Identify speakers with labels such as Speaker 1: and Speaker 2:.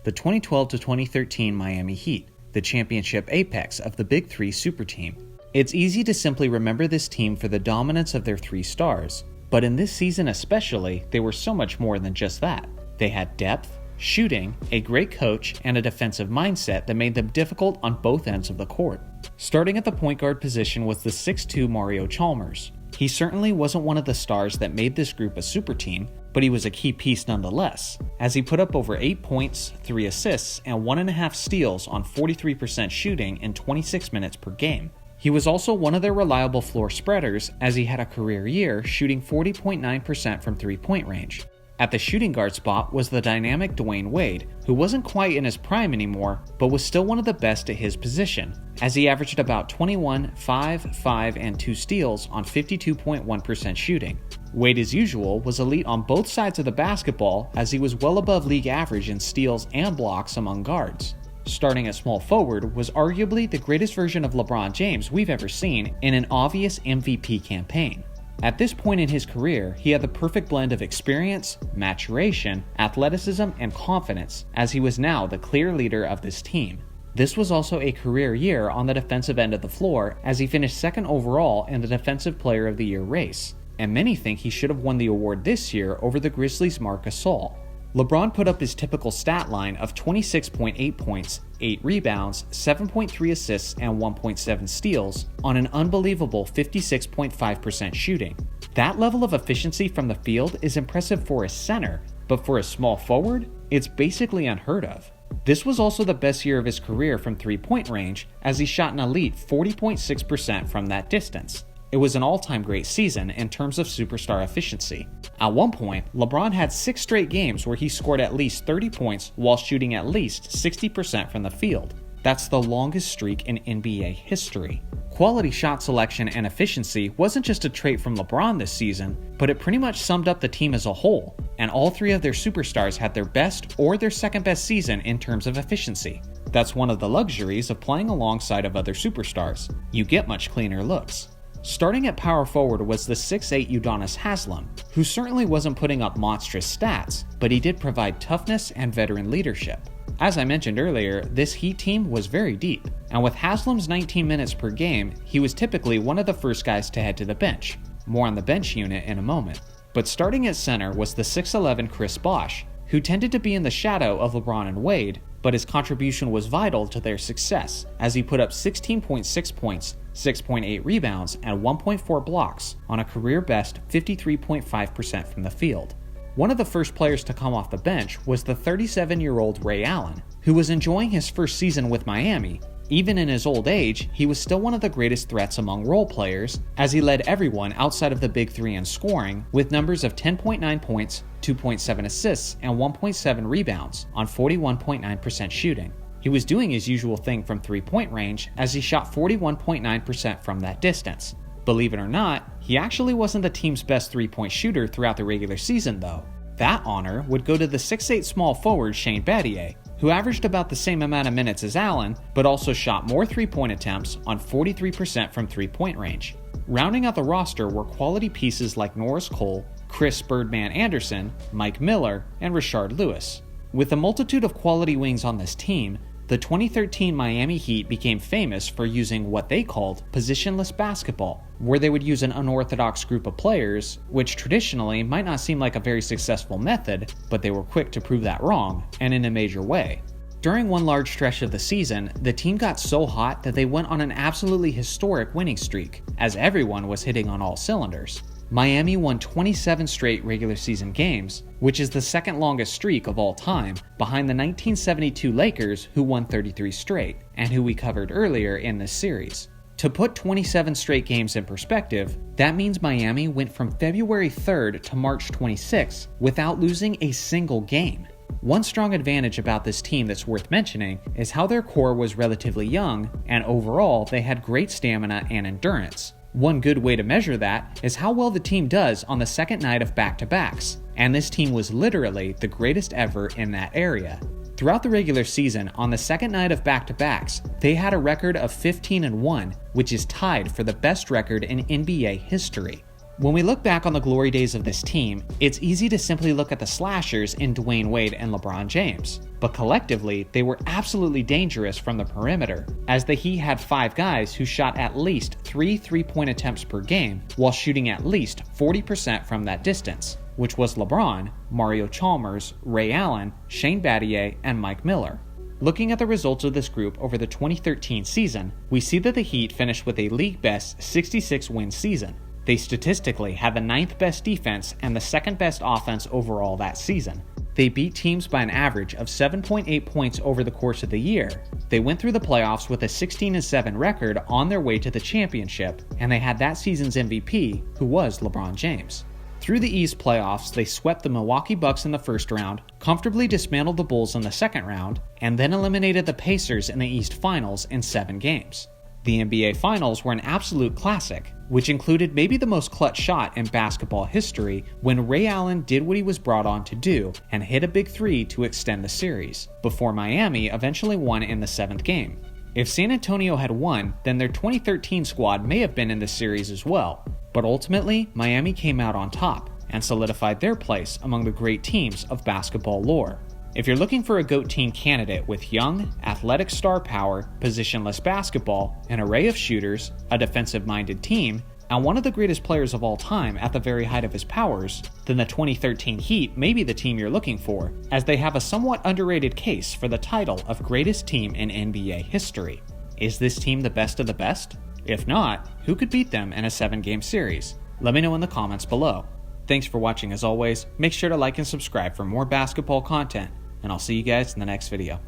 Speaker 1: the 2012 to 2013 Miami Heat, the championship apex of the Big Three super team. It's easy to simply remember this team for the dominance of their three stars, but in this season especially, they were so much more than just that. They had depth, shooting, a great coach, and a defensive mindset that made them difficult on both ends of the court. Starting at the point guard position was the 6'2" Mario Chalmers. He certainly wasn't one of the stars that made this group a super team, but he was a key piece nonetheless, as he put up over 8 points, 3 assists, and 1.5 steals on 43% shooting in 26 minutes per game. He was also one of their reliable floor spreaders, as he had a career year shooting 40.9% from three-point range. At the shooting guard spot was the dynamic Dwayne Wade, who wasn't quite in his prime anymore, but was still one of the best at his position, as he averaged about 21, 5, 5, and 2 steals on 52.1% shooting. Wade, as usual, was elite on both sides of the basketball, as he was well above league average in steals and blocks among guards. Starting at small forward was arguably the greatest version of LeBron James we've ever seen in an obvious MVP campaign. At this point in his career, he had the perfect blend of experience, maturation, athleticism, and confidence, as he was now the clear leader of this team. This was also a career year on the defensive end of the floor, as he finished second overall in the Defensive Player of the Year race, and many think he should have won the award this year over the Grizzlies' Marc Gasol. LeBron put up his typical stat line of 26.8 points, 8 rebounds, 7.3 assists, and 1.7 steals on an unbelievable 56.5% shooting. That level of efficiency from the field is impressive for a center, but for a small forward, it's basically unheard of. This was also the best year of his career from three-point range, as he shot an elite 40.6% from that distance. It was an all-time great season in terms of superstar efficiency. At one point, LeBron had 6 straight games where he scored at least 30 points while shooting at least 60% from the field. That's the longest streak in NBA history. Quality shot selection and efficiency wasn't just a trait from LeBron this season, but it pretty much summed up the team as a whole, and all 3 of their superstars had their best or their second best season in terms of efficiency. That's one of the luxuries of playing alongside of other superstars. You get much cleaner looks. Starting at power forward was the 6'8" Udonis Haslem, who certainly wasn't putting up monstrous stats, but he did provide toughness and veteran leadership. As I mentioned earlier, this Heat team was very deep, and with Haslem's 19 minutes per game, he was typically one of the first guys to head to the bench. More on the bench unit in a moment. But starting at center was the 6'11" Chris Bosh, who tended to be in the shadow of LeBron and Wade, but his contribution was vital to their success, as he put up 16.6 points, 6.8 rebounds, and 1.4 blocks on a career-best 53.5% from the field. One of the first players to come off the bench was the 37-year-old Ray Allen, who was enjoying his first season with Miami. Even in his old age, he was still one of the greatest threats among role players, as he led everyone outside of the Big Three in scoring, with numbers of 10.9 points, 2.7 assists, and 1.7 rebounds on 41.9% shooting. He was doing his usual thing from three-point range, as he shot 41.9% from that distance. Believe it or not, he actually wasn't the team's best three-point shooter throughout the regular season though. That honor would go to the 6'8" small forward Shane Battier, who averaged about the same amount of minutes as Allen, but also shot more three-point attempts on 43% from three-point range. Rounding out the roster were quality pieces like Norris Cole, Chris Birdman Anderson, Mike Miller, and Rashard Lewis. With a multitude of quality wings on this team, the 2013 Miami Heat became famous for using what they called positionless basketball, where they would use an unorthodox group of players, which traditionally might not seem like a very successful method, but they were quick to prove that wrong, and in a major way. During one large stretch of the season, the team got so hot that they went on an absolutely historic winning streak, as everyone was hitting on all cylinders. Miami won 27 straight regular season games, which is the second longest streak of all time, behind the 1972 Lakers, who won 33 straight, and who we covered earlier in this series. To put 27 straight games in perspective, that means Miami went from February 3rd to March 26th without losing a single game. One strong advantage about this team that's worth mentioning is how their core was relatively young, and overall they had great stamina and endurance. One good way to measure that is how well the team does on the second night of back-to-backs, and this team was literally the greatest ever in that area. Throughout the regular season, on the second night of back-to-backs, they had a record of 15-1, which is tied for the best record in NBA history. When we look back on the glory days of this team, it's easy to simply look at the slashers in Dwayne Wade and LeBron James, but collectively, they were absolutely dangerous from the perimeter, as the Heat had 5 guys who shot at least 3 3-point attempts per game while shooting at least 40% from that distance, which was LeBron, Mario Chalmers, Ray Allen, Shane Battier, and Mike Miller. Looking at the results of this group over the 2013 season, we see that the Heat finished with a league-best 66-win season. They statistically had the 9th best defense and the 2nd best offense overall that season. They beat teams by an average of 7.8 points over the course of the year. They went through the playoffs with a 16-7 record on their way to the championship, and they had that season's MVP, who was LeBron James. Through the East playoffs, they swept the Milwaukee Bucks in the first round, comfortably dismantled the Bulls in the second round, and then eliminated the Pacers in the East Finals in 7 games. The NBA Finals were an absolute classic, which included maybe the most clutch shot in basketball history when Ray Allen did what he was brought on to do and hit a big 3 to extend the series, before Miami eventually won in the 7th game. If San Antonio had won, then their 2013 squad may have been in the series as well, but ultimately Miami came out on top and solidified their place among the great teams of basketball lore. If you're looking for a GOAT team candidate with young, athletic star power, positionless basketball, an array of shooters, a defensive-minded team, and one of the greatest players of all time at the very height of his powers, then the 2013 Heat may be the team you're looking for, as they have a somewhat underrated case for the title of greatest team in NBA history. Is this team the best of the best? If not, who could beat them in a 7-game series? Let me know in the comments below. Thanks for watching as always, make sure to like and subscribe for more basketball content, and I'll see you guys in the next video.